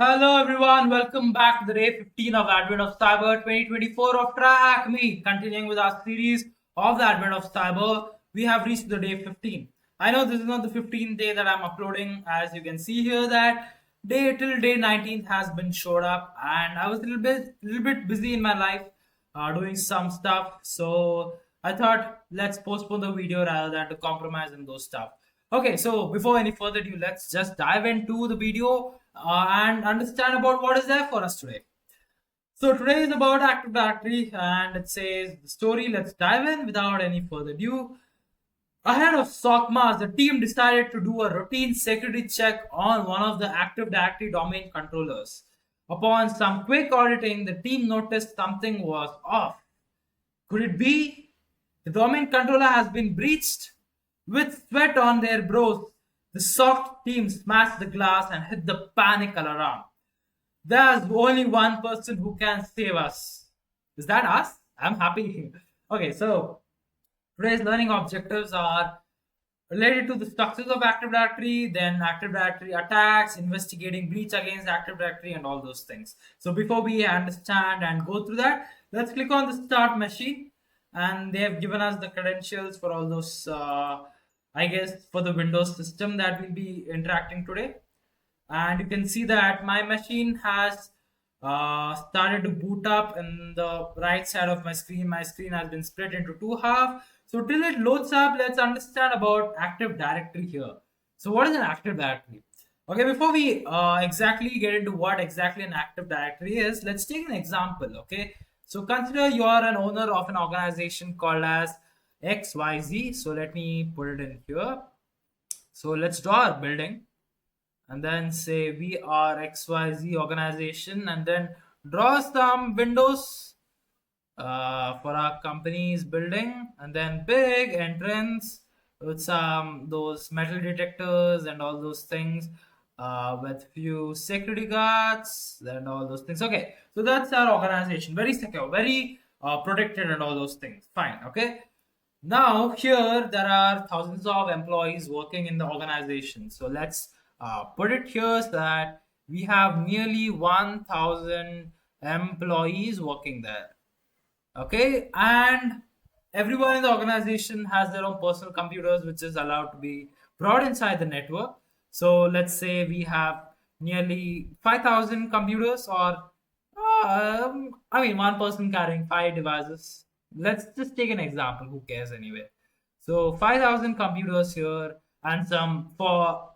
Hello everyone, welcome back to the day 15 of Advent of Cyber 2024 of TryHackMe. Continuing with our series of the Advent of Cyber, we have reached the day 15. I know this is not the 15th day that I'm uploading, as you can see here that day till day 19th has been showed up, and I was a little bit busy in my life doing some stuff. So I thought let's postpone the video rather than to compromise on those stuff. Okay, so before any further ado, let's just dive into the video and understand about what is there for us today. So today is about Active Directory, and it says the story. Let's dive in without any further ado. Ahead of SOCMAS, the team decided to do a routine security check on one of the Active Directory domain controllers. Upon some quick auditing, the team noticed something was off. Could it be the domain controller has been breached? With sweat on their brows, the SOC team smashed the glass and hit the panic alarm. There's only one person who can save us. Is that us? I'm happy. Okay, so today's learning objectives are related to the structures of Active Directory, then Active Directory attacks, investigating breach against Active Directory, and all those things. So before we understand and go through that, let's click on the start machine, and they have given us the credentials for all those, I guess, for the Windows system that we'll be interacting today. And you can see that my machine has started to boot up in the right side of my screen. My screen has been split into two halves. So till it loads up, let's understand about Active Directory here. So what is an Active Directory? Okay, before we exactly get into what exactly an Active Directory is, let's take an example. Okay, so consider you are an owner of an organization called as XYZ. So let me put it in here. So let's draw our building and then say we are XYZ organization, and then draw some windows for our company's building, and then big entrance with some those metal detectors and all those things, with few security guards and all those things. Okay, so that's our organization, very secure, very protected and all those things. Fine. Okay, now here there are thousands of employees working in the organization. So let's put it here so that we have nearly 1000 employees working there. Okay, and everyone in the organization has their own personal computers, which is allowed to be brought inside the network. So let's say we have nearly 5000 computers, or one person carrying 5 devices. Let's just take an example, who cares anyway. So 5000 computers here, and some for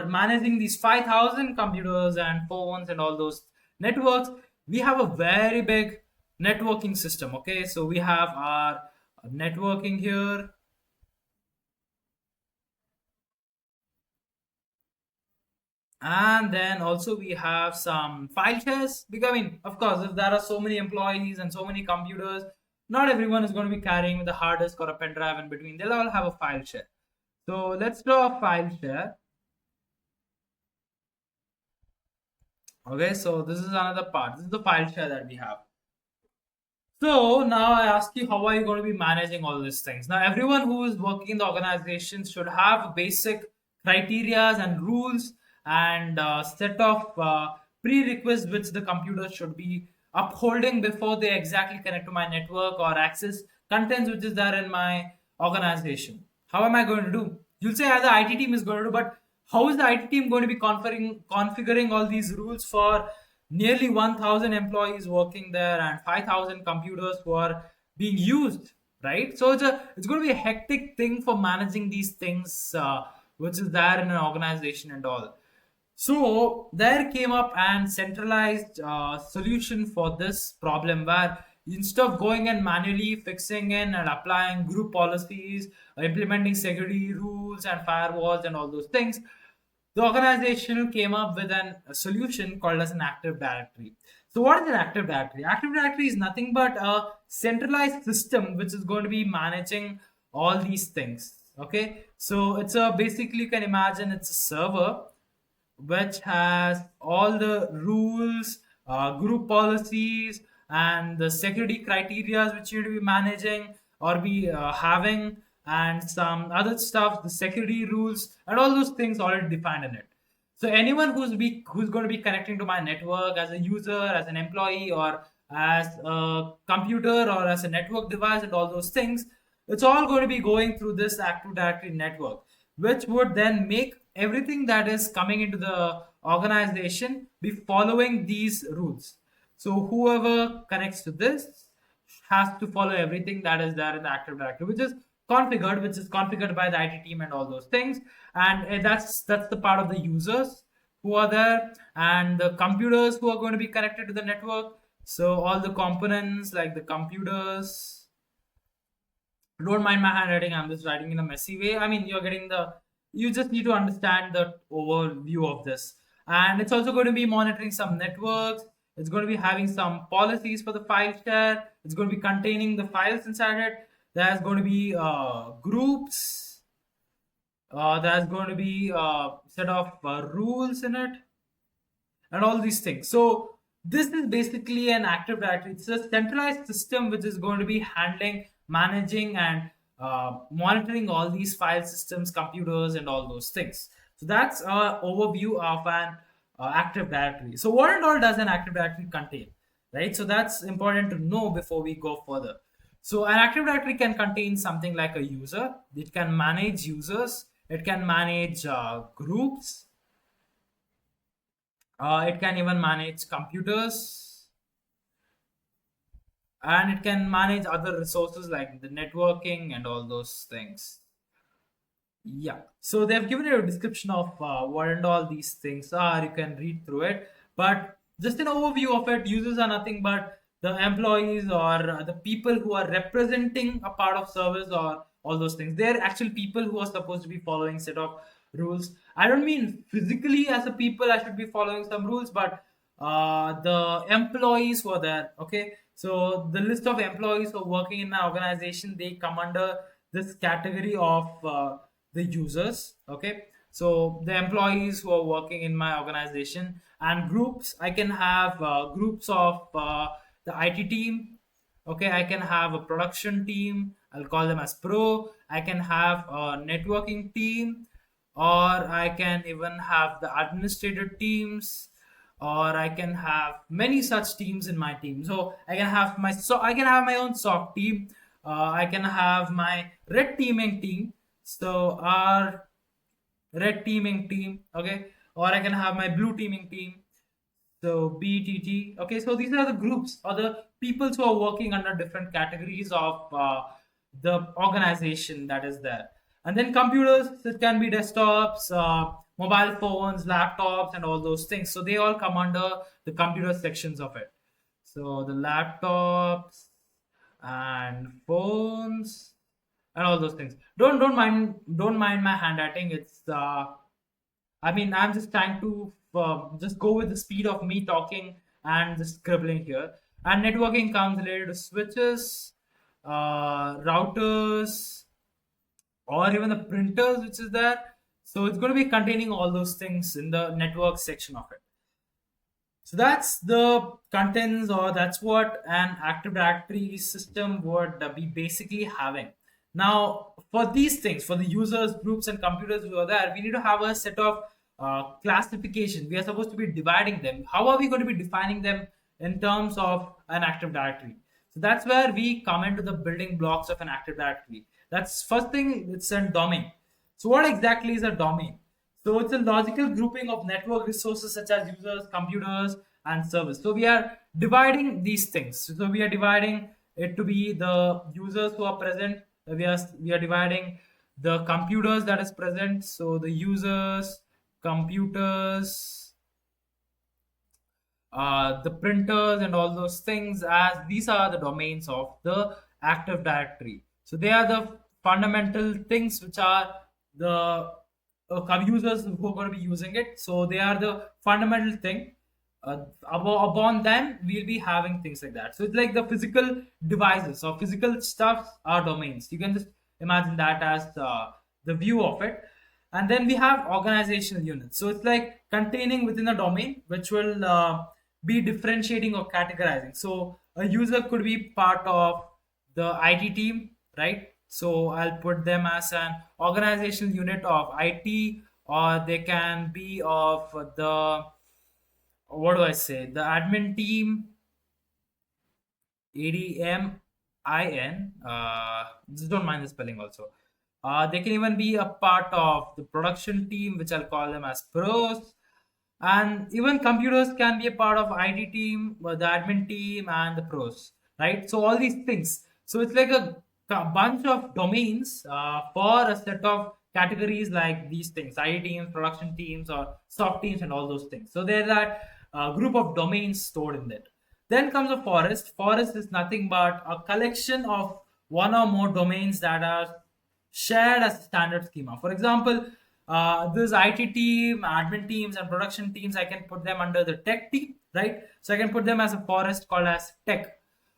managing these 5000 computers and phones and all those networks, we have a very big networking system. Okay, so we have our networking here, and then also we have some file shares, because of course, if there are so many employees and so many computers, not everyone is going to be carrying the hard disk or a pen drive in between. They'll all have a file share. So let's draw a file share. Okay, so this is another part. This is the file share that we have. So now I ask you, how are you going to be managing all these things? Now, everyone who is working in the organization should have basic criterias and rules, and set of prerequisites which the computer should be upholding before they exactly connect to my network or access contents which is there in my organization. How am I going to do? You'll say the IT team is going to do, but how is the IT team going to be configuring all these rules for nearly 1000 employees working there and 5000 computers who are being used, right? So it's going to be a hectic thing for managing these things, which is there in an organization and all. So there came up and centralized solution for this problem, where instead of going and manually fixing in and applying group policies, implementing security rules and firewalls and all those things, the organization came up with a solution called as an Active Directory. So what is an Active Directory? Active Directory is nothing but a centralized system which is going to be managing all these things. Okay, so it's a basically, you can imagine it's a server which has all the rules, group policies, and the security criteria which you need to be managing or be and some other stuff, the security rules, and all those things already defined in it. So anyone who's going to be connecting to my network as a user, as an employee, or as a computer, or as a network device, and all those things, it's all going to be going through this Active Directory network, which would then make everything that is coming into the organization be following these rules. So whoever connects to this has to follow everything that is there in the Active Directory, which is configured by the IT team and all those things. And that's the part of the users who are there, and the computers who are going to be connected to the network. So all the components like the computers. Don't mind my handwriting. I'm just writing in a messy way. I mean, you just need to understand the overview of this. And it's also going to be monitoring some networks. It's going to be having some policies for the file share. It's going to be containing the files inside it. There's going to be groups. There's going to be a set of rules in it, and all these things. So this is basically an Active Directory. It's a centralized system which is going to be handling, managing, and monitoring all these file systems, computers, and all those things. So that's an overview of an Active Directory. So what and all does an Active Directory contain, right? So that's important to know before we go further. So an Active Directory can contain something like a user. It can manage users. It can manage groups. It can even manage computers, and it can manage other resources like the networking and all those things. Yeah. So they've given you a description of what and all these things are. You can read through it. But just an overview of it, users are nothing but the employees or the people who are representing a part of service or all those things. They're actual people who are supposed to be following set of rules. I don't mean physically as a people I should be following some rules, but the employees who are there. Okay. So the list of employees who are working in my organization, they come under this category of the users. Okay, so the employees who are working in my organization, and groups, I can have groups of the IT team. Okay, I can have a production team, I'll call them as pro. I can have a networking team, or I can even have the administrative teams, or I can have many such teams in my team. So I can have my own SOC team. I can have my red teaming team. So our red teaming team, okay, or I can have my blue teaming team. So BTT, okay. So these are the groups or the people who are working under different categories of the organization that is there. And then computers, it can be desktops, mobile phones, laptops, and all those things. So they all come under the computer sections of it. So the laptops and phones and all those things. Don't mind my handwriting. It's I mean, I'm just trying to just go with the speed of me talking and just scribbling here. And networking comes related to switches, routers, or even the printers, which is there. So it's going to be containing all those things in the network section of it. So that's the contents, or that's what an Active Directory system would be basically having. Now, for these things, for the users, groups, and computers who are there, we need to have a set of classification. We are supposed to be dividing them. How are we going to be defining them in terms of an Active Directory? So that's where we come into the building blocks of an Active Directory. That's first thing, it's a domain. So what exactly is a domain? So it's a logical grouping of network resources such as users, computers, and servers. So we are dividing these things. So we are dividing it to be the users who are present. We are dividing the computers that is present. So the users, computers, the printers, and all those things, as these are the domains of the Active Directory. So they are the fundamental things which are the users who are going to be using it. So they are the fundamental thing. Upon them, we'll be having things like that. So it's like the physical devices or physical stuff are domains. You can just imagine that as the view of it. And then we have organizational units. So it's like containing within a domain, which will be differentiating or categorizing. So a user could be part of the IT team, right? So I'll put them as an organizational unit of IT or they can be of the, what do I say, the admin team, ADMIN. Just don't mind the spelling also. They can even be a part of the production team, which I'll call them as pros. And even computers can be a part of IT team, the admin team, and the pros, right? So all these things. So it's like a bunch of domains for a set of categories like these things: IT teams, production teams, or stock teams, and all those things. So there's that group of domains stored in it. Then comes a forest. Forest is nothing but a collection of one or more domains that are shared as a standard schema. For example, this IT team, admin teams, and production teams, I can put them under the tech team, right? So I can put them as a forest called as tech,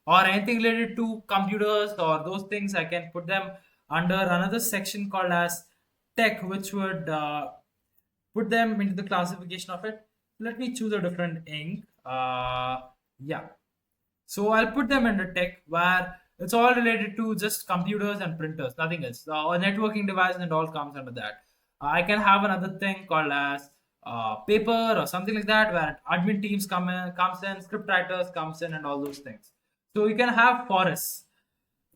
or anything related to computers or those things, I can put them under another section called as tech, which would put them into the classification of it. Let me choose a different ink. Yeah. So I'll put them under tech, where it's all related to just computers and printers, nothing else. Or networking devices and all comes under that. I can have another thing called as paper or something like that, where admin teams comes in, script writers comes in, and all those things. So you can have forests.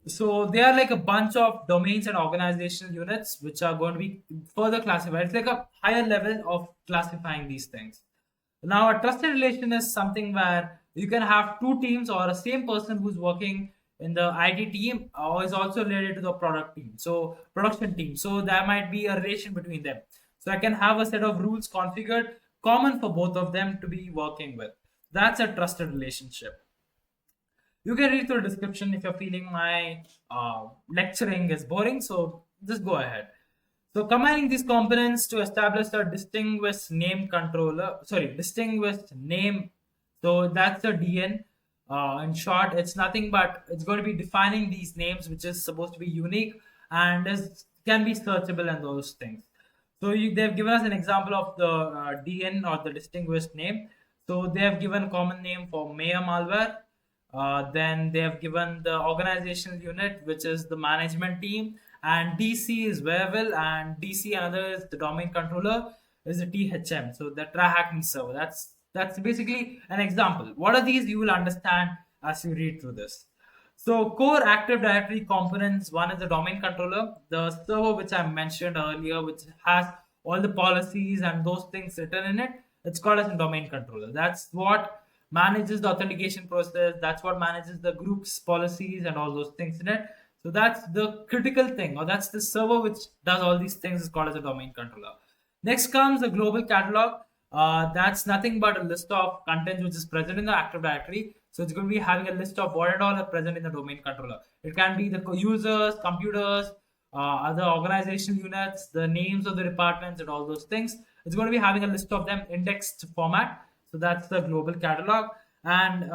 So they are like a bunch of domains and organizational units which are going to be further classified. It's like a higher level of classifying these things. Now, a trusted relation is something where you can have two teams or a same person who's working in the IT team or is also related to the product team. So, production team. So, there might be a relation between them. So, I can have a set of rules configured common for both of them to be working with. That's a trusted relationship. You can read through the description if you're feeling my lecturing is boring. So, just go ahead. So combining these components to establish a distinguished name controller, sorry, distinguished name. So that's the DN. In short, it's nothing but it's going to be defining these names, which is supposed to be unique and can be searchable and those things. So they've given us an example of the DN or the distinguished name. So they have given common name for Maya malware. Then they have given the organizational unit, which is the management team, and DC is Webel, and DC another is the domain controller is the THM. So the TryHackMe server. That's basically an example. What are these? You will understand as you read through this. So core Active Directory components, one is the domain controller, the server which I mentioned earlier, which has all the policies and those things written in it. It's called as a domain controller. That's what manages the authentication process. That's what manages the group's policies and all those things in it. So that's the critical thing, or that's the server which does all these things is called as a domain controller. Next comes the global catalog. That's nothing but a list of contents which is present in the Active Directory. So it's going to be having a list of what and all are present in the domain controller. It can be the users, computers, other organizational units, the names of the departments, and all those things. It's going to be having a list of them indexed format. So that's the global catalog. And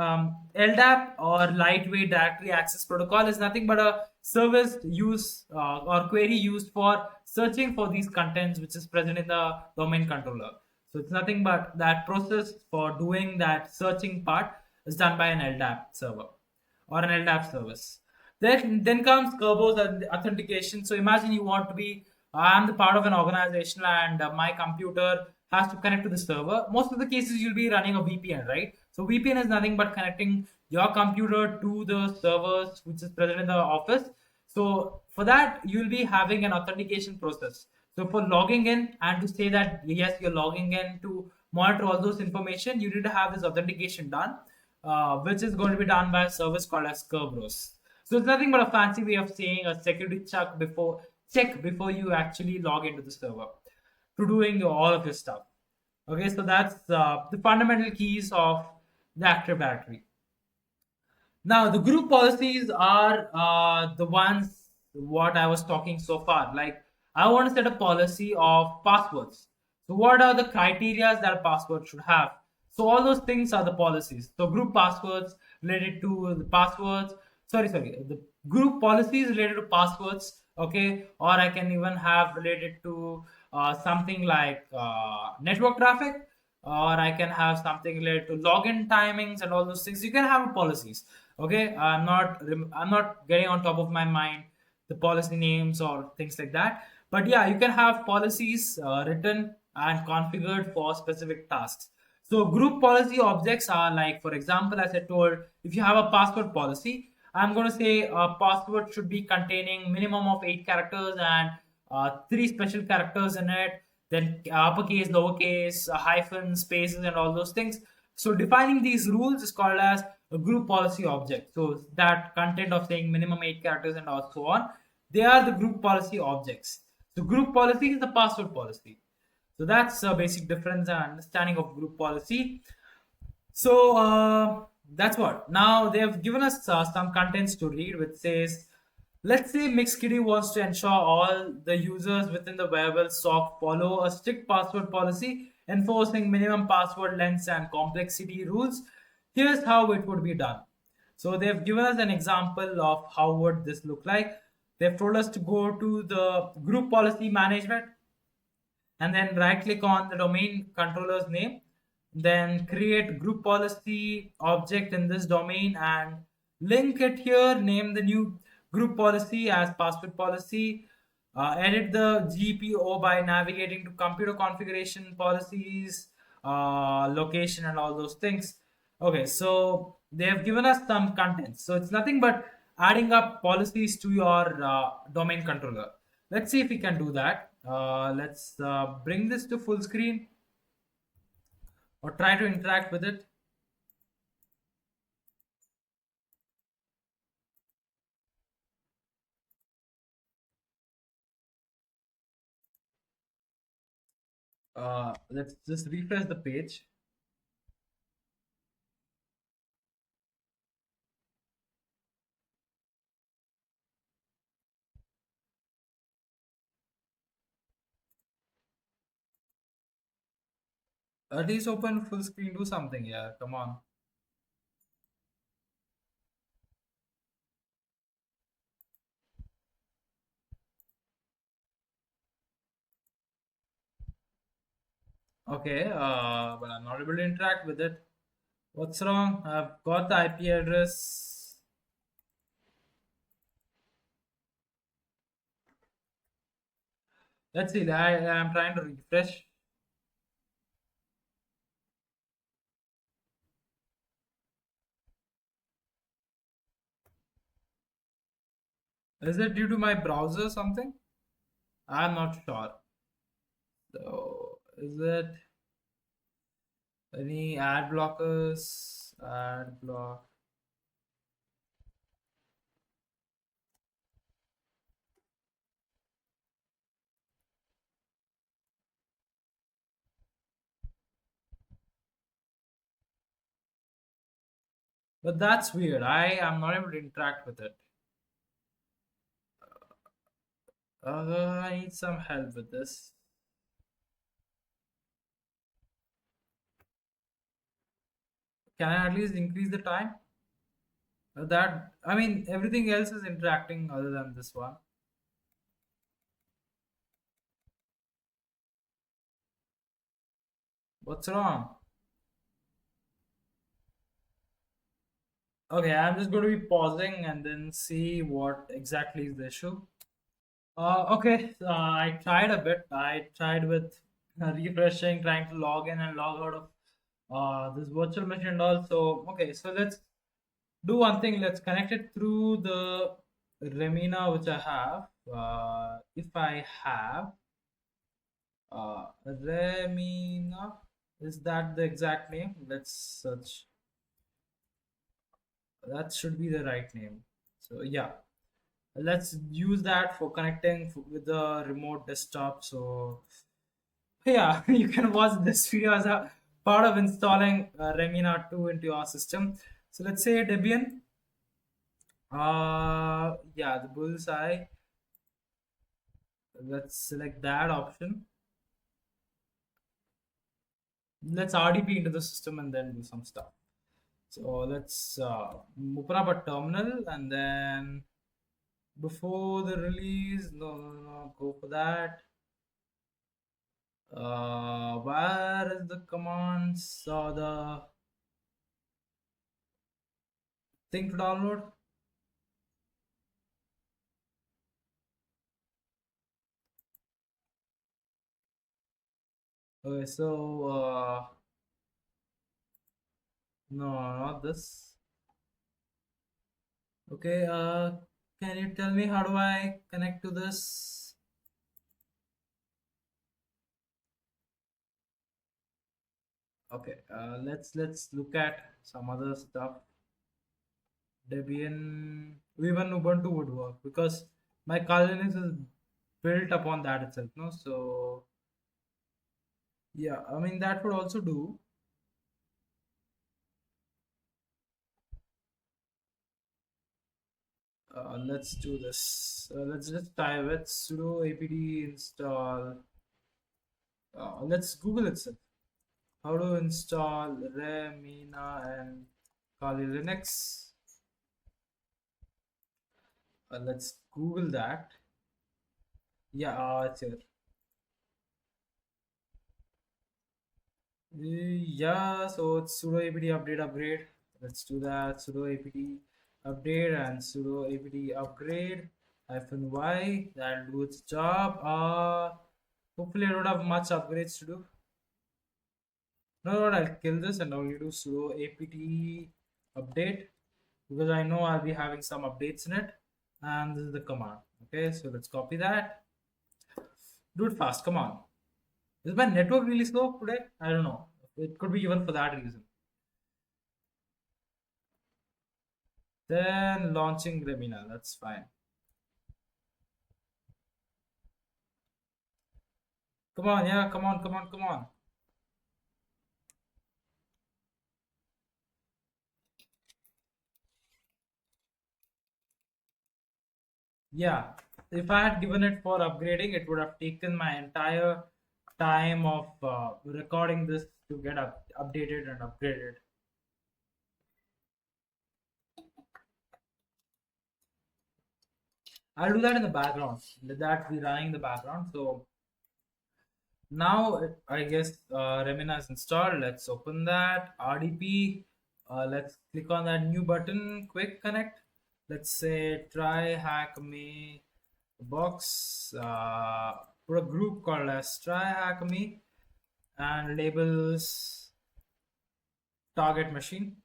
LDAP or lightweight directory access protocol is nothing but a service use or query used for searching for these contents which is present in the domain controller. So it's nothing but that process for doing that searching part is done by an LDAP server or an LDAP service. Then comes Kerberoasting authentication. So imagine you want to be, I'm the part of an organization and my computer has to connect to the server. Most of the cases you'll be running a VPN, right? So VPN is nothing but connecting your computer to the servers which is present in the office. So for that, you'll be having an authentication process. So for logging in and to say that yes, you're logging in to monitor all those information, you need to have this authentication done, which is going to be done by a service called as Kerberoast. So it's nothing but a fancy way of saying a security check before you actually log into the server to doing all of your stuff. Okay, so that's the fundamental keys of the Active Directory. Now, the group policies are the ones what I was talking so far. Like, I want to set a policy of passwords. So, what are the criteria that a password should have? So, all those things are the policies. So, group passwords related to the passwords. Sorry, the group policies related to passwords. Okay, or I can even have related to something like network traffic, or I can have something related to login timings and all those things. You can have policies. Okay, I'm not getting on top of my mind the policy names or things like that. But yeah, you can have policies written and configured for specific tasks. So group policy objects are like, for example, as I told, if you have a password policy, I'm going to say a password should be containing minimum of 8 characters and three special characters in it, then uppercase, lowercase, hyphen, spaces, and all those things. So defining these rules is called as a group policy object. So that content of saying minimum 8 characters and so on, they are the group policy objects. So group policy is the password policy. So that's a basic difference and understanding of group policy. So that's what. Now they have given us some contents to read, which says, let's say Mixkitty wants to ensure all the users within the wearable sock follow a strict password policy enforcing minimum password lengths and complexity rules. Here's how it would be done. So they've given us an example of how would this look like. They've told us to go to the group policy management and then right click on the domain controller's name, then create group policy object in this domain and link it here, name the new group policy as password policy, edit the GPO by navigating to computer configuration policies, location and all those things. Okay, so they have given us some contents, so it's nothing but adding up policies to your domain controller. Let's see if we can do that. Let's bring this to full screen or try to interact with it. Let's just refresh the page. At least open full screen, do something. Yeah, come on. Okay, but I'm not able to interact with it. What's wrong? I've got the IP address. Let's see. I'm trying to refresh. Is it due to my browser or something? I'm not sure. So, is it any ad blockers? Ad block. But that's weird. I am not able to interact with it. I need some help with this. Can I at least increase the time? That I mean, everything else is interacting other than this one. What's wrong? Okay, I'm just going to be pausing and then see what exactly is the issue. Okay, I tried a bit. I tried with refreshing, trying to log in and log out of this virtual machine and all. So, okay, so let's do one thing. Let's connect it through the Remina which I have. If I have Remina, is that the exact name? Let's search. That should be the right name. So yeah, let's use that for connecting with the remote desktop. So yeah, you can watch this video as a part of installing Remina 2 into your system. So let's say Debian. Yeah, the bullseye. Let's select that option. Let's RDP into the system and then do some stuff. So let's open up a terminal and then before the release, no, go for that. Where is the commands or the thing to download? Okay, so no, not this. Okay, can you tell me how do I connect to this? Okay, let's look at some other stuff. Debian, even Ubuntu would work because my Linux is built upon that itself. No, so yeah, I mean that would also do. Let's do this. Let's just type it sudo apt install. Let's Google itself. How to install Remina and Kali Linux. Let's Google that. Yeah, it's here. Yeah, so it's sudo apt update upgrade. Let's do that. Sudo apt update and sudo apt upgrade hyphen y. That'll do its job. Hopefully I don't have much upgrades to do. No, I'll kill this and only do sudo apt update because I know I'll be having some updates in it. And this is the command. Okay, so let's copy that. Do it fast. Come on. Is my network really slow today? I don't know. It could be even for that reason. Then launching Remina. That's fine. Come on, yeah, come on, come on, come on. Yeah, if I had given it for upgrading, it would have taken my entire time of recording this to get updated and upgraded. I'll do that in the background. Let that be running in the background. So now I guess Remina is installed. Let's open that RDP. Let's click on that new button. Quick connect. Let's say try hack me box. Put a group called as try hack me and labels target machine.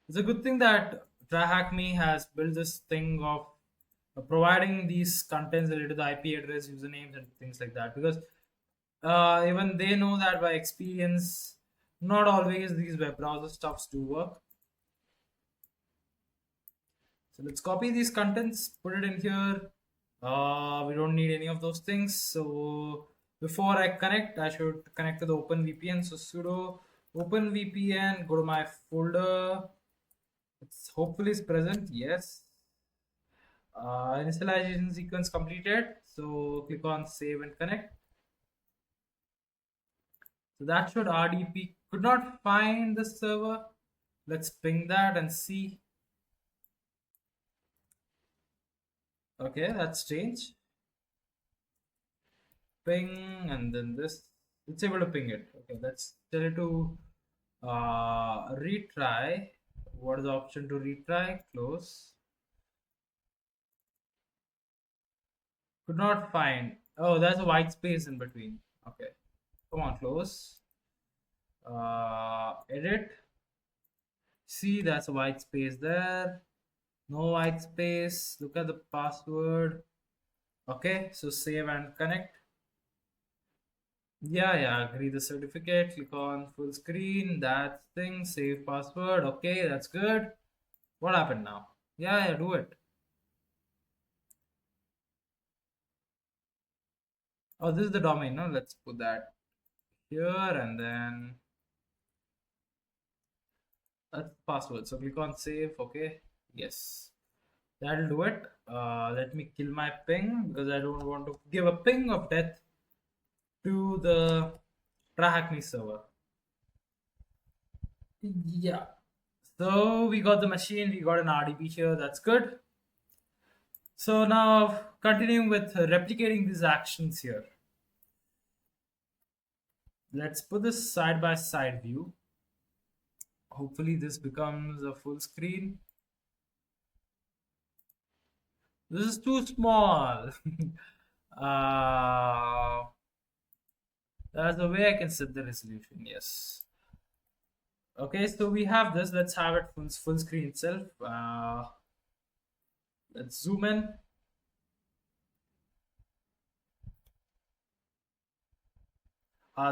It's a good thing that TryHackMe has built this thing of providing these contents related to the IP address, usernames, and things like that. Because even they know that by experience, not always these web browser stuffs do work. So let's copy these contents, put it in here. We don't need any of those things. So before I connect, I should connect to the OpenVPN. So sudo OpenVPN, go to my folder. It's hopefully is present. Yes. Initialization sequence completed. So click on save and connect. So that should RDP. Could not find the server. Let's ping that and see. Okay, that's strange. Ping and then this. It's able to ping it. Okay, let's tell it to retry. What is the option to retry? Close. Could not find. Oh, there's a white space in between. Okay, come on, close. Edit. See, that's a white space there. No white space. Look at the password. Okay, so save and connect. Yeah, agree the certificate. Click on full screen. That thing. Save password. Okay, that's good. What happened now? Yeah, do it. Oh, this is the domain. No, let's put that here and then that's the password. So click on save. Okay, yes, that'll do it. Let me kill my ping because I don't want to give a ping of death to the TryHackMe server. Yeah. So we got the machine, we got an RDP here, that's good. So now continuing with replicating these actions here. Let's put this side by side view. Hopefully this becomes a full screen. This is too small. uh, that's the way I can set the resolution. Yes. Okay, so we have this. Let's have it full screen itself. Let's zoom in.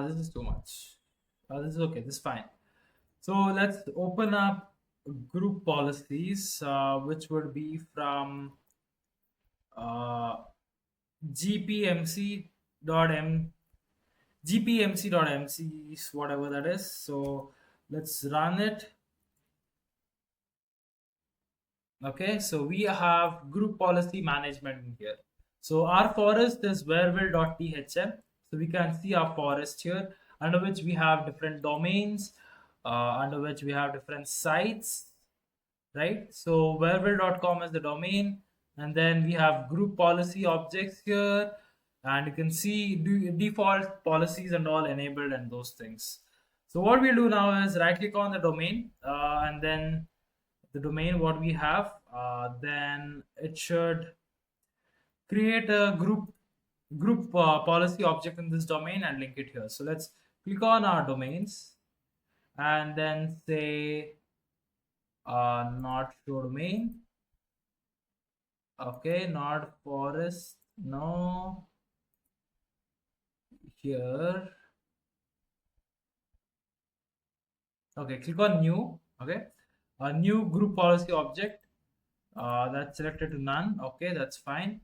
This is too much. This is okay. This is fine. So let's open up group policies, which would be from uh, gpmc.m gpmc.mc, whatever that is. So let's run it. Okay, so we have group policy management in here. So our forest is wherewell.thm. So we can see our forest here, under which we have different domains, under which we have different sites, right? So wherewell.com is the domain, and then we have group policy objects here, and you can see default policies and all enabled and those things. So what we'll do now is right click on the domain, and then the domain what we have, then it should create a group policy object in this domain and link it here. So let's click on our domains and then say not show domain. Okay, not forest. No, here. Okay, click on new. Okay, a new group policy object. That's selected to none. Okay, that's fine.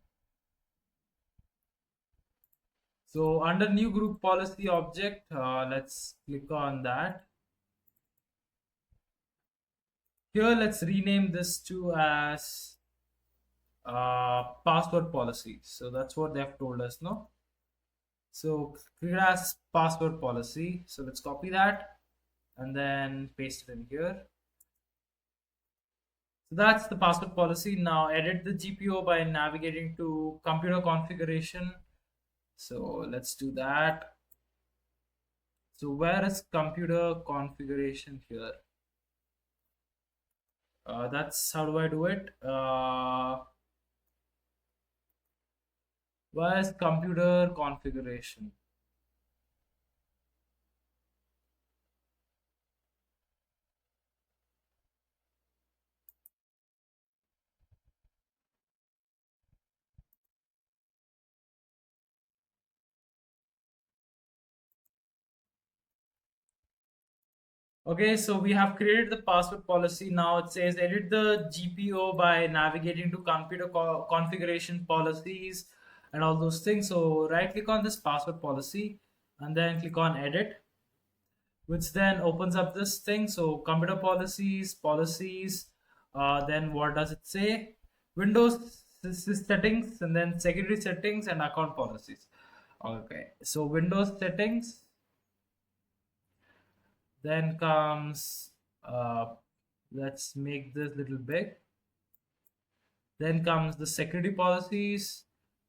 So under new group policy object, let's click on that. Here, let's rename this to as password policy. So that's what they have told us, no? So create as password policy. So let's copy that and then paste it in here. So that's the password policy. Now edit the GPO by navigating to computer configuration. So let's do that. So where is computer configuration here? That's how do I do it? Where is computer configuration? Okay, so we have created the password policy. Now it says edit the GPO by navigating to computer configuration policies and all those things. So right click on this password policy and then click on edit, which then opens up this thing. So computer policies, then what does it say? Windows settings and then security settings and account policies. Okay, so Windows settings, then comes, let's make this little big. Then comes the security policies,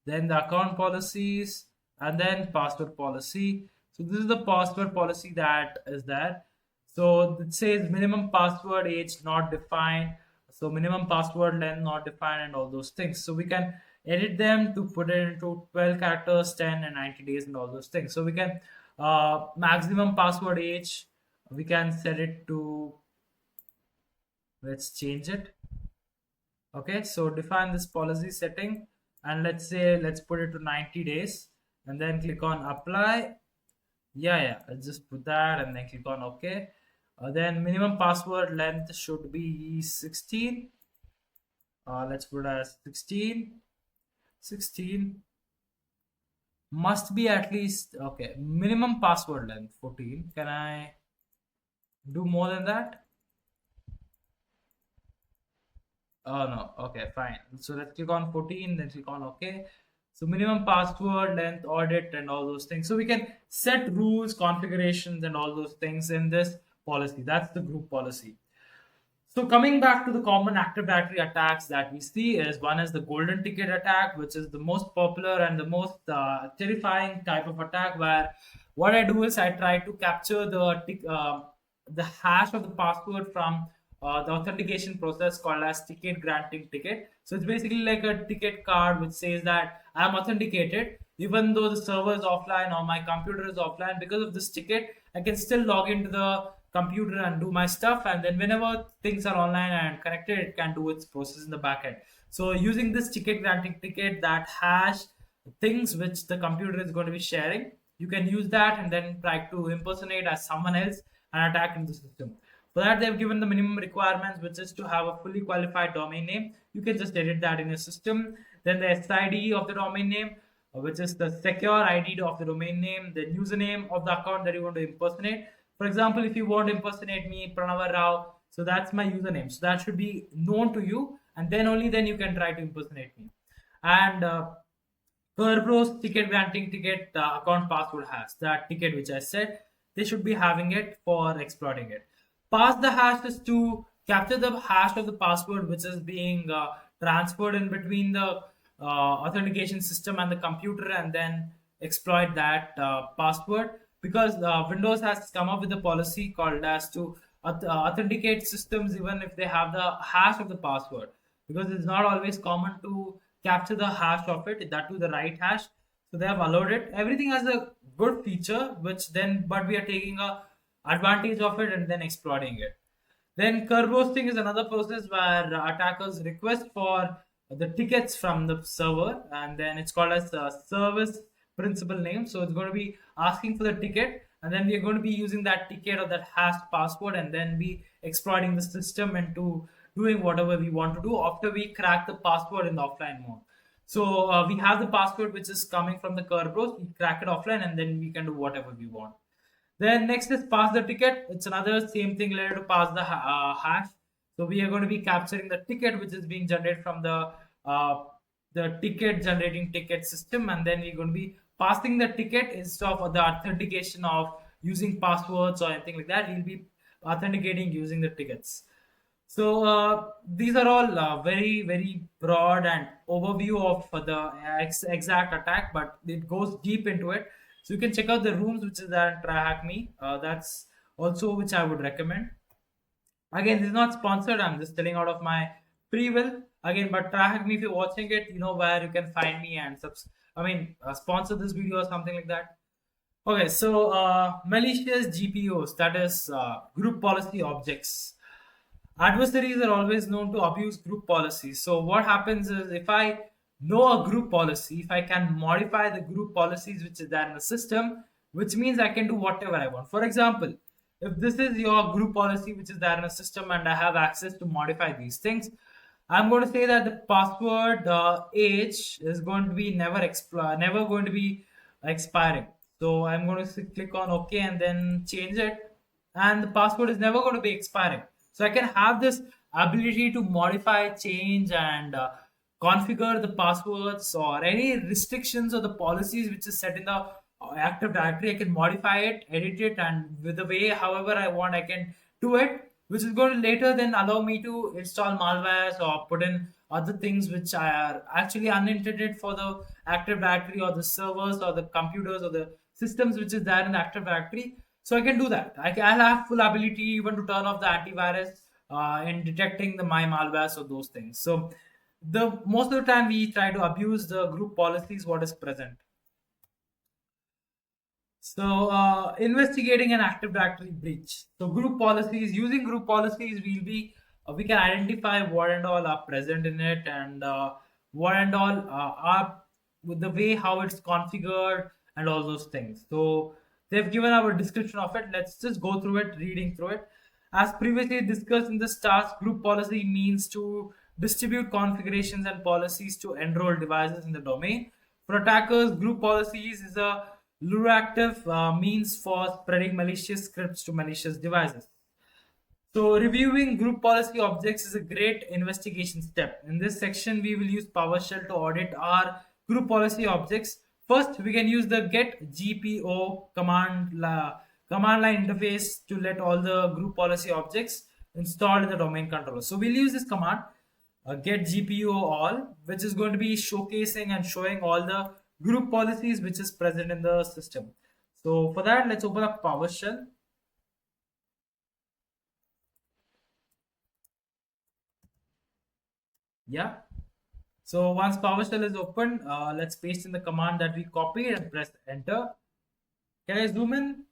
then the account policies, and then password policy. So this is the password policy that is there. So it says minimum password age not defined. So minimum password length not defined and all those things. So we can edit them to put it into 12 characters, 10 and 90 days and all those things. So we can maximum password age, we can set it to, let's change it. Okay, so define this policy setting and let's say let's put it to 90 days and then click on apply. Yeah, I'll just put that and then click on OK. Then minimum password length should be 16. Let's put as 16. 16 must be at least, okay, minimum password length 14. Can I do more than that? Oh no, okay, fine. So let's click on 14, then click on OK. So minimum password length, audit, and all those things. So we can set rules, configurations, and all those things in this policy. That's the group policy. So coming back to the common Active Directory attacks that we see is one is the golden ticket attack, which is the most popular and the most terrifying type of attack. Where what I do is I try to capture the hash of the password from the authentication process called as ticket granting ticket. So it's basically like a ticket card which says that I'm authenticated even though the server is offline or my computer is offline. Because of this ticket, I can still log into the computer and do my stuff, and then whenever things are online and connected, it can do its process in the backend. So using this ticket granting ticket, that hash things which the computer is going to be sharing, you can use that and then try to impersonate as someone else and attack into the system. For that, they've given the minimum requirements, which is to have a fully qualified domain name. You can just edit that in your system. Then the SID of the domain name, which is the secure ID of the domain name, the username of the account that you want to impersonate. For example, if you want to impersonate me, Pranava Rao, so that's my username. So that should be known to you, and then only then you can try to impersonate me. And Kerberoast ticket granting ticket account password has that ticket which I said. They should be having it for exploiting it. Pass the hash is to capture the hash of the password which is being transferred in between the authentication system and the computer, and then exploit that password. Because Windows has come up with a policy called as to authenticate systems even if they have the hash of the password, because it's not always common to capture the hash of it, that to the right hash. So they have allowed it. Everything has a good feature, which then, but we are taking a advantage of it and then exploiting it. Then Kerberoasting is another process where attackers request for the tickets from the server, and then it's called as service principal name. So it's going to be asking for the ticket, and then we are going to be using that ticket or that hashed password, and then be exploiting the system into doing whatever we want to do after we crack the password in the offline mode. So we have the password which is coming from the Kerberos. We crack it offline, and then we can do whatever we want. Then next is pass the ticket. It's another same thing related to pass the hash. So we are going to be capturing the ticket which is being generated from the ticket generating ticket system, and then we're going to be passing the ticket instead of the authentication of using passwords or anything like that. We'll be authenticating using the tickets. So these are all very broad and overview of the exact attack, but it goes deep into it. So you can check out the rooms which is there in TryHackMe. That's also which I would recommend. Again, this is not sponsored. I'm just telling out of my free will. Again, but TryHackMe, if you're watching it, you know where you can find me and sponsor this video or something like that. Okay, so malicious GPOs, that is group policy objects. Adversaries are always known to abuse group policies. So what happens is, if I know a group policy, if I can modify the group policies which is there in the system, which means I can do whatever I want. For example, if this is your group policy which is there in a system and I have access to modify these things, I'm going to say that the password age is going to be never going to be expiring. So I'm going to click on OK and then change it, and the password is never going to be expiring. So I can have this ability to modify, change, and configure the passwords or any restrictions or the policies which is set in the Active Directory. I can modify it, edit it, and with the way however I want, I can do it, which is going to later then allow me to install malwares or put in other things which are actually unintended for the Active Directory or the servers or the computers or the systems which is there in the Active Directory. So I can do that. I'll have full ability even to turn off the antivirus in detecting the my malwares or those things. So the most of the time we try to abuse the group policies what is present. So investigating an Active Directory breach. So group policies, using group policies, we can identify what and all are present in it, and what and all are with the way how it's configured and all those things. So they've given our description of it. Let's just go through it, reading through it. As previously discussed in this task, group policy means to distribute configurations and policies to enroll devices in the domain. For attackers, group policies is a lucrative means for spreading malicious scripts to malicious devices. So reviewing group policy objects is a great investigation step. In this section, we will use PowerShell to audit our group policy objects. First, we can use the get GPO command line interface to let all the group policy objects installed in the domain controller. So we'll use this command, get GPO all, which is going to be showcasing and showing all the group policies which is present in the system. So for that, let's open up PowerShell. Yeah. So once PowerShell is open, let's paste in the command that we copied and press enter. Can I zoom in?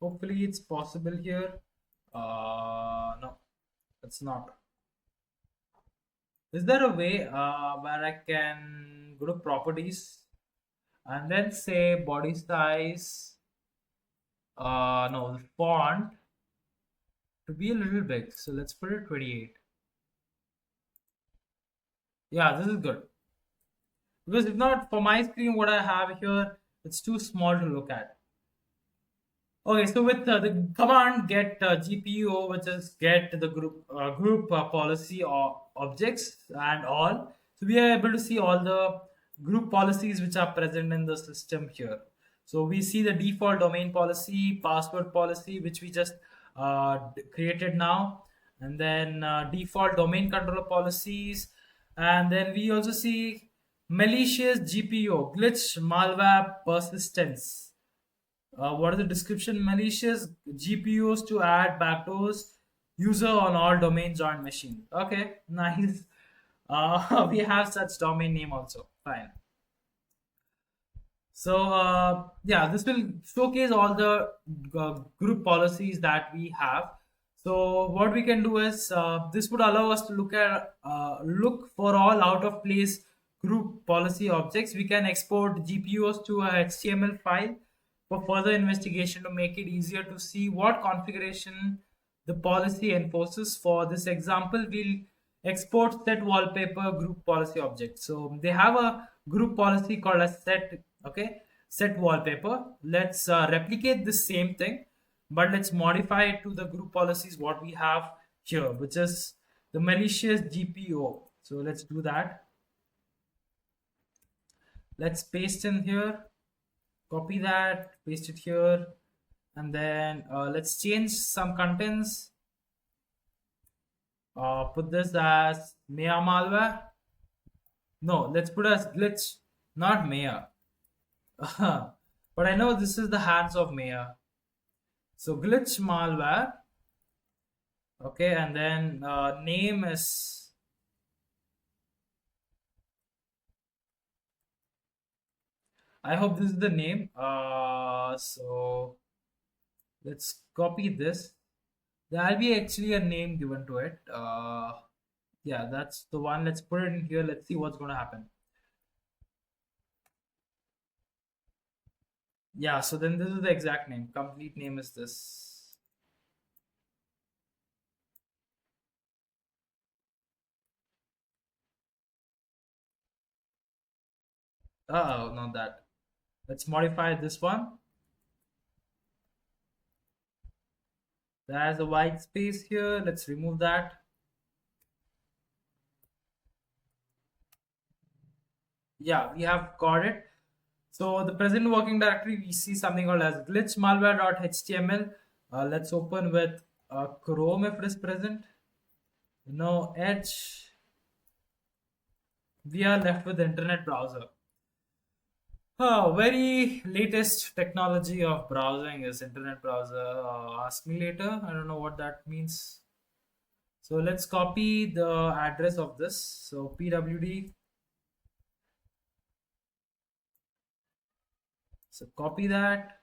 Hopefully it's possible here. No, it's not. Is there a way where I can go to properties and then say body size? No, the font to be a little big. So let's put it 28. Yeah, this is good. Because if not, for my screen, what I have here, it's too small to look at. Okay, so with the command get GPO, which is get the group policy or objects and all, so we are able to see all the group policies which are present in the system here. So we see the default domain policy, password policy, which we just created now, and then default domain controller policies, and then we also see malicious GPO, glitch, malware, persistence. What is the description? Malicious GPUs to add backdoors. User on all domains on machine. Okay, nice. We have such domain name also. Fine. So yeah, this will showcase all the group policies that we have. So what we can do is this would allow us to look for all out of place group policy objects. We can export GPUs to a HTML file for further investigation to make it easier to see what configuration the policy enforces. For this example, we'll export set wallpaper group policy object. So they have a group policy called as set. Okay, set wallpaper. Let's replicate the same thing, but let's modify it to the group policies what we have here, which is the malicious GPO. So let's do that. Let's paste in here, copy that, paste it here, and then let's change some contents. Put this as Maya malware. No, let's put as glitch, not Maya. But I know this is the hands of Maya. So glitch malware. Okay, and then name is I hope this is the name. So let's copy this. There'll be actually a name given to it. Yeah, that's the one. Let's put it in here. Let's see what's going to happen. Yeah, so then this is the exact name. Complete name is this. Oh, not that. Let's modify this one. There's a white space here. Let's remove that. Yeah, we have got it. So the present working directory, we see something called as glitch malware.html. Let's open with Chrome if it is present. No Edge. We are left with the internet browser. Oh, very latest technology of browsing is internet browser. Ask me later. I don't know what that means. So let's copy the address of this. So pwd. So copy that.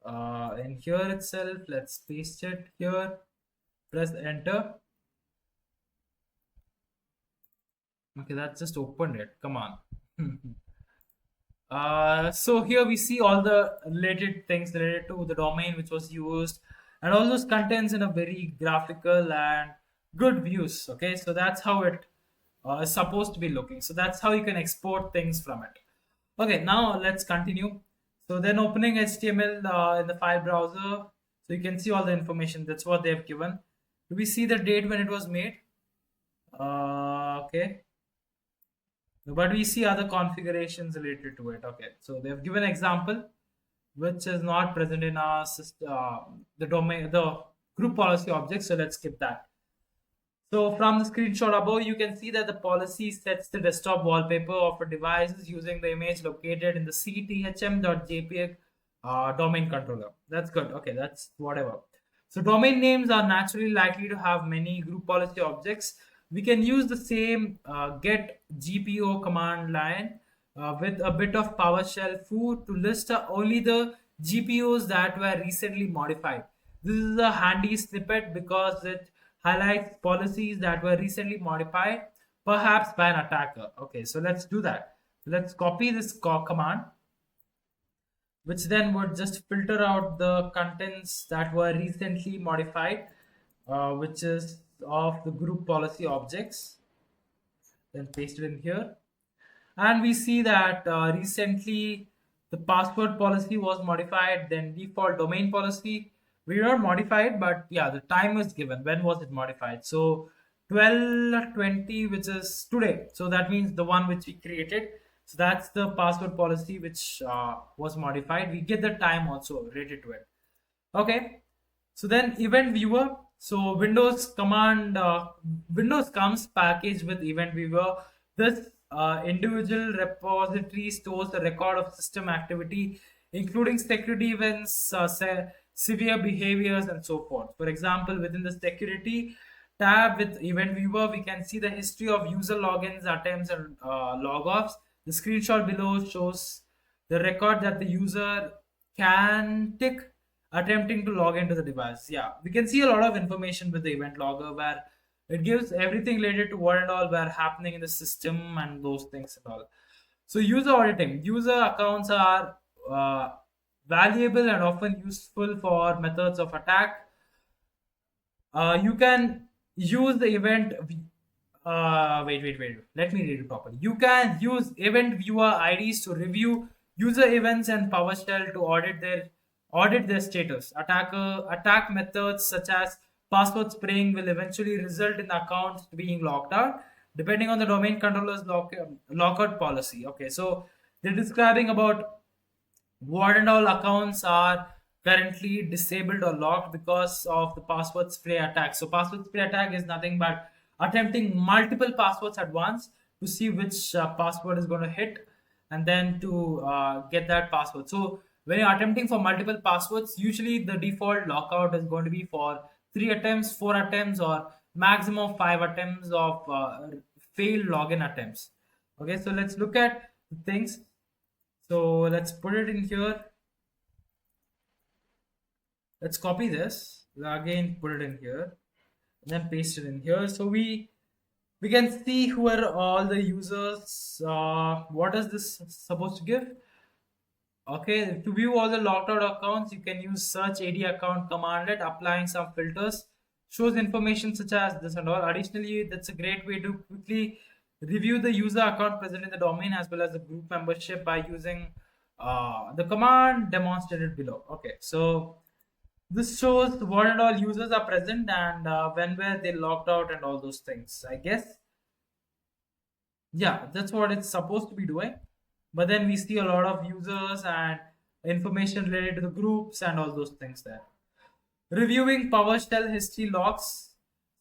In here itself, let's paste it here. Press enter. Okay, that just opened it. Come on. So here we see all the related things related to the domain which was used and all those contents in a very graphical and good views. Okay, so that's how it is supposed to be looking. So that's how you can export things from it. Okay, now let's continue. So then opening HTML in the file browser, so you can see all the information. That's what they've given. Do we see the date when it was made? Okay, but we see other configurations related to it. Okay, so they've given example which is not present in our system, the domain, the group policy object. So let's skip that. So from the screenshot above, you can see that the policy sets the desktop wallpaper of a device using the image located in the cthm.jpg domain controller. That's good. Okay, that's whatever. So domain names are naturally likely to have many group policy objects. we can use the same get GPO command line with a bit of PowerShell foo to list only the GPOs that were recently modified. This is a handy snippet because it highlights policies that were recently modified, perhaps by an attacker. Okay, so let's do that. Let's copy this command, which then would just filter out the contents that were recently modified, which is of the group policy objects. Then paste it in here. And we see that recently the password policy was modified, then default domain policy. We not modified, but yeah, the time is given. When was it modified? So 12/20, which is today. So that means the one which we created. So that's the password policy which was modified. We get the time also related to it. Okay. So then event viewer. So Windows comes packaged with event viewer. This individual repository stores a record of system activity, including security events, severe behaviors, and so forth. For example, within the security tab with event viewer, we can see the history of user logins, attempts, and logoffs. The screenshot below shows the record that the user can tick attempting to log into the device. Yeah, we can see a lot of information with the event logger where it gives everything related to what and all were happening in the system and those things and all. So user auditing. User accounts are valuable and often useful for methods of attack. You can use the event. Wait. Let me read it properly. You can use event viewer IDs to review user events and PowerShell to audit their status. Attack methods such as password spraying will eventually result in the account being locked out, depending on the domain controller's lockout policy. Okay, so they're describing about what and all accounts are currently disabled or locked because of the password spray attack. So password spray attack is nothing but attempting multiple passwords at once to see which password is going to hit, and then to get that password. So when you're attempting for multiple passwords, usually the default lockout is going to be for 3 attempts, 4 attempts, or maximum 5 attempts of failed login attempts. Okay, so let's look at the things. So let's put it in here. Let's copy this. Again, put it in here. And then paste it in here. So we can see who are all the users. What is this supposed to give? Okay, to view all the locked out accounts, you can use search AD account commandlet, applying some filters. Shows information such as this and all. Additionally, that's a great way to quickly review the user account present in the domain as well as the group membership by using the command demonstrated below. Okay, so this shows what and all users are present and when were they logged out and all those things. I guess, yeah, that's what it's supposed to be doing. But then we see a lot of users and information related to the groups and all those things there. Reviewing PowerShell history logs.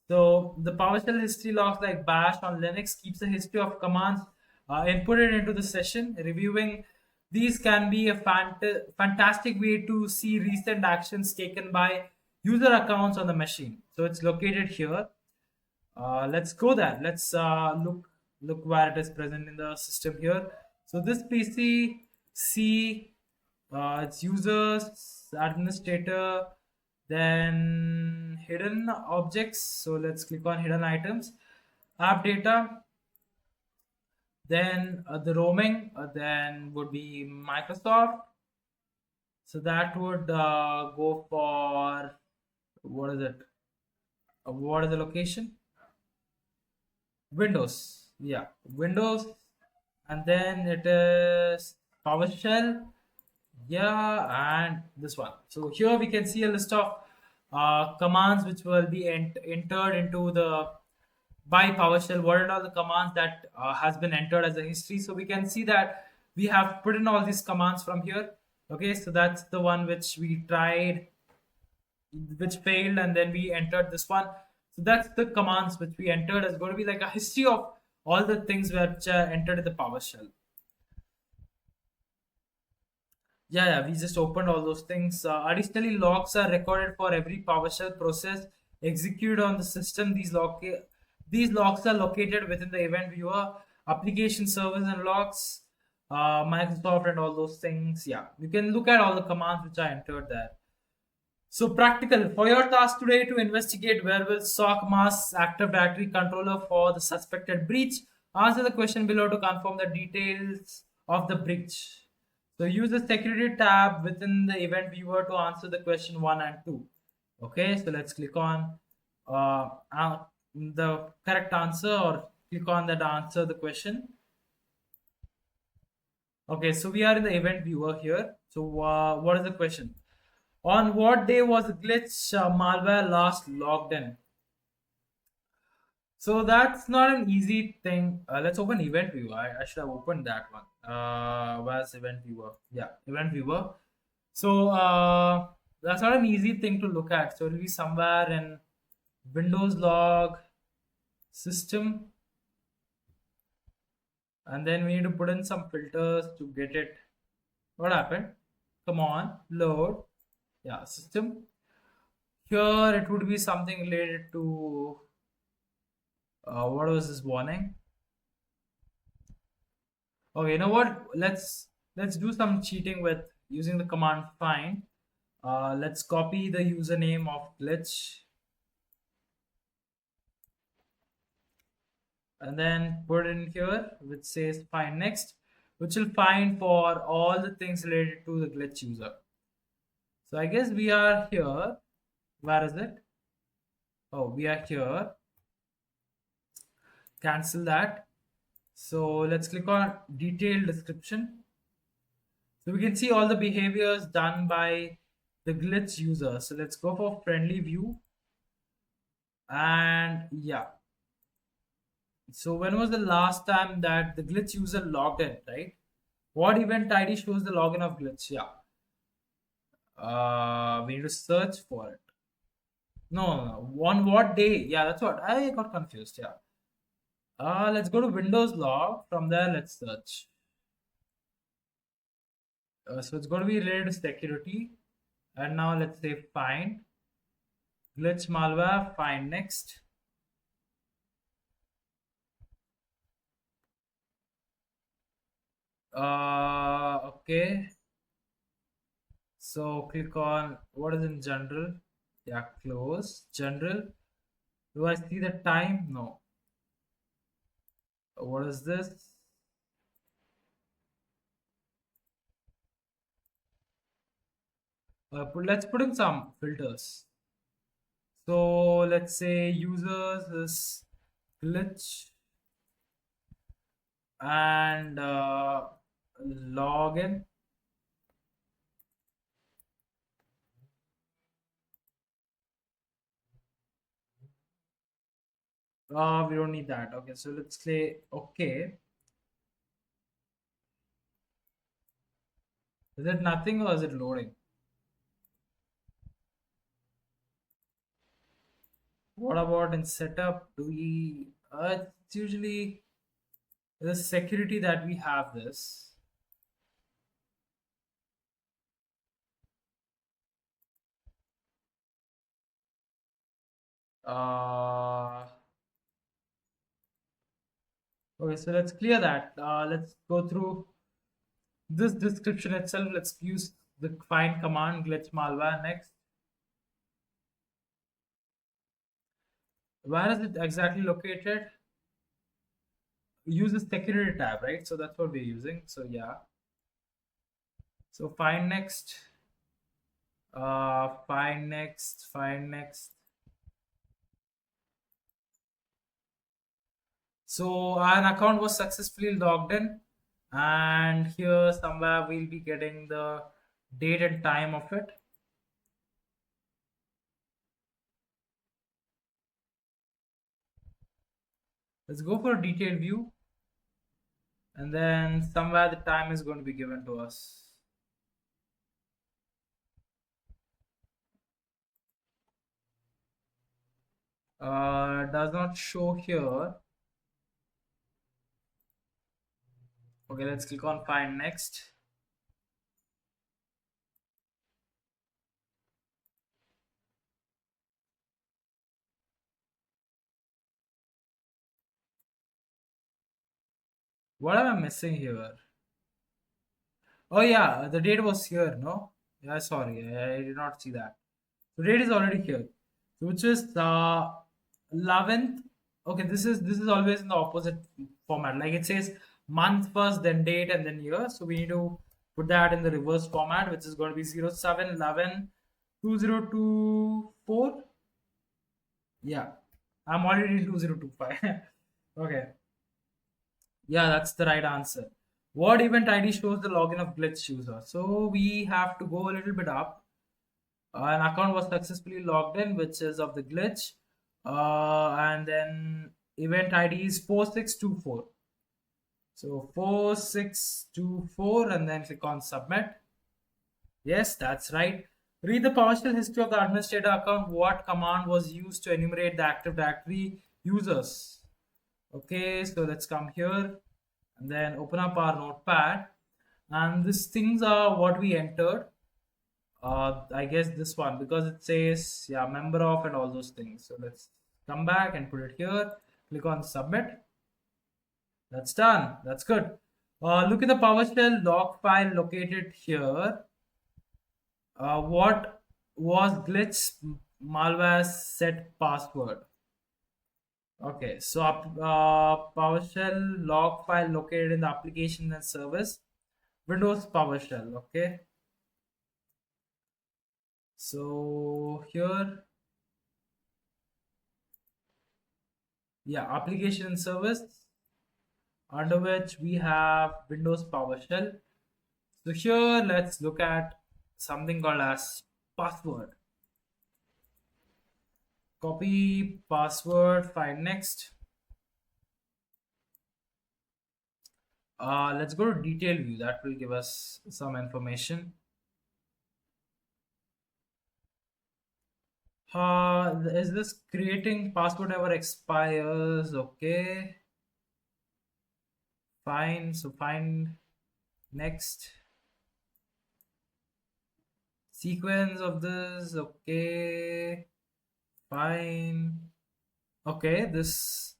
So the PowerShell history logs like Bash on Linux keeps a history of commands inputted into the session. Reviewing these can be a fantastic way to see recent actions taken by user accounts on the machine. So it's located here. Let's go there. Let's look where it is present in the system here. So this PC, see its users, administrator, then hidden objects. So let's click on hidden items, app data, then the roaming, then would be Microsoft. So that would go for, what is it? What is the location? Windows. Yeah, Windows. And then it is PowerShell. Yeah, and this one. So here we can see a list of commands which will be entered into the by PowerShell. What are all the commands that has been entered as a history? So we can see that we have put in all these commands from here. Okay, so that's the one which we tried, which failed, and then we entered this one. So that's the commands which we entered. Is going to be like a history of all the things which are entered in the PowerShell. Yeah, we just opened all those things. Additionally, logs are recorded for every PowerShell process executed on the system. These logs are located within the event viewer, application servers and logs, Microsoft and all those things. Yeah, you can look at all the commands which I entered there. So practical for your task today to investigate where will SOC mask Active Directory controller for the suspected breach. Answer the question below to confirm the details of the breach. So use the security tab within the event viewer to answer the question 1 and 2. Okay, so let's click on the correct answer or click on that answer the question. Okay, so we are in the event viewer here. So what is the question? On what day was glitch malware last logged in? So that's not an easy thing. Let's open event viewer. I should have opened that one. Where's event viewer? Yeah, event viewer. So that's not an easy thing to look at. So it'll be somewhere in Windows log system, and then we need to put in some filters to get it. What happened? Come on, load. Yeah, system. Here it would be something related to what was this warning? Okay, you know what? Let's do some cheating with using the command find. Let's copy the username of glitch and then put it in here, which says find next, which will find for all the things related to the glitch user. So I guess we are here. Where is it? Oh, we are here. Cancel that. So let's click on detailed description. So we can see all the behaviors done by the glitch user. So let's go for friendly view. And yeah. So when was the last time that the glitch user logged in, right? What event ID shows the login of glitch? Yeah. We need to search for it. No. On what day? Yeah, that's what I got confused. Yeah. Let's go to Windows log. From there, let's search. So it's going to be related to security. And now let's say find glitch malware. Find next. Okay. So click on what is in general. Yeah, close general. Do I see the time? No. What is this? Let's put in some filters. So let's say users is glitch and login. We don't need that. Okay, so let's say okay. Is it nothing or is it loading? What about in setup? Do we? It's usually the security that we have this. Uh, okay, so let's clear that. Let's go through this description itself. Let's use the find command glitch malware next. Where is it exactly located? Use the security tab, right? So that's what we're using. So yeah. So find next. Find next. Find next. So an account was successfully logged in, and here somewhere we'll be getting the date and time of it. Let's go for a detailed view, and then somewhere the time is going to be given to us. Does not show here. Okay, let's click on find next. What am I missing here? Oh yeah, the date was here, no? Yeah, sorry, I did not see that. The date is already here, which is the 11th. Okay, this is always in the opposite format. Like it says month first, then date, and then year. So we need to put that in the reverse format, which is going to be 07/11/2024. Yeah, I'm already in 2025. Okay, yeah, that's the right answer. What event ID shows the login of glitch user? So we have to go a little bit up. An account was successfully logged in, which is of the glitch. And then event ID is 4624. So 4624, and then click on submit. Yes, that's right. Read the PowerShell history of the administrator account. What command was used to enumerate the Active Directory users? Okay, so let's come here and then open up our notepad. And these things are what we entered. I guess this one, because it says, yeah, member of and all those things. So let's come back and put it here. Click on submit. That's done. That's good. Look at the PowerShell log file located here. What was glitch malware set password? Okay, so PowerShell log file located in the application and service, Windows PowerShell. Okay, so here, yeah, application and service, under which we have Windows PowerShell. So here, let's look at something called as password. Copy password, find next. Let's go to detail view. That will give us some information. Is this creating password never expires? Okay. Fine. So find next. Sequence of this. Okay. Fine. Okay. This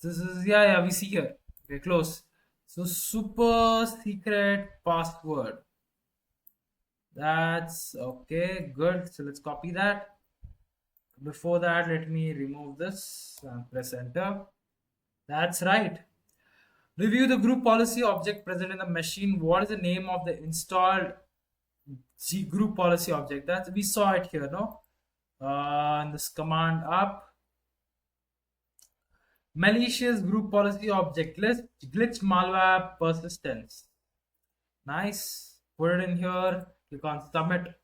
is, yeah, we see here. Okay, close. So super secret password. That's okay, good. So let's copy that. Before that, let me remove this and press enter. That's right. Review the group policy object present in the machine. What is the name of the installed group policy object? That we saw it here, no? And this command up. Malicious group policy object list, glitch malware persistence. Nice. Put it in here. Click on submit.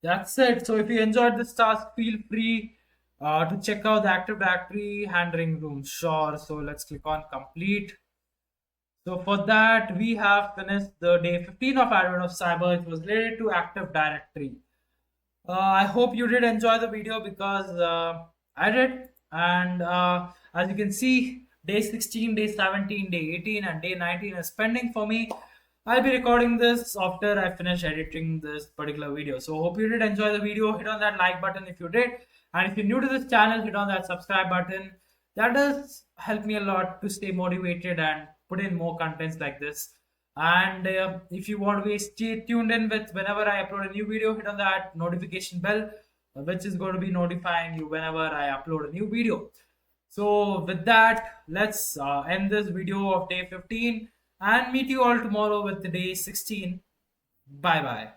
That's it. So if you enjoyed this task, feel free to check out the Active Directory handling room. Sure. So let's click on complete. So for that, we have finished the day 15 of Advent of Cyber. It was related to Active Directory. I hope you did enjoy the video, because I did. And as you can see, day 16, day 17, day 18, and day 19 is pending for me. I'll be recording this after I finish editing this particular video. So hope you did enjoy the video. Hit on that like button if you did. And if you're new to this channel, hit on that subscribe button. That does help me a lot to stay motivated and put in more contents like this. And if you want to be stay tuned in with whenever I upload a new video, hit on that notification bell, which is going to be notifying you whenever I upload a new video. So with that, let's end this video of day 15 and meet you all tomorrow with the day 16. Bye bye.